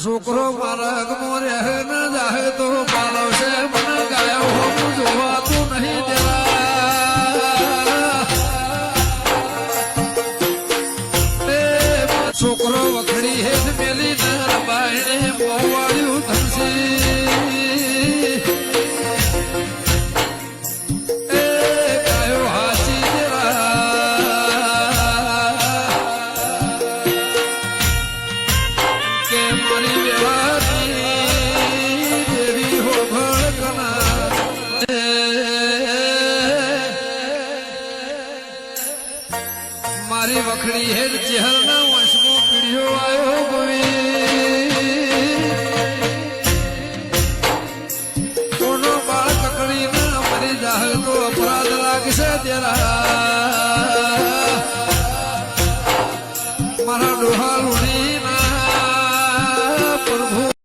છોકરો મારા અગમો રહે ન જાય તો પાલવશે મને ગાયો હોવું જોવાતું નહીં દેવા છોકરો વખડી હેઠ મેલી ન રબાઈને મોવાળ્યું થશે મારી વખડી હેર ચહેર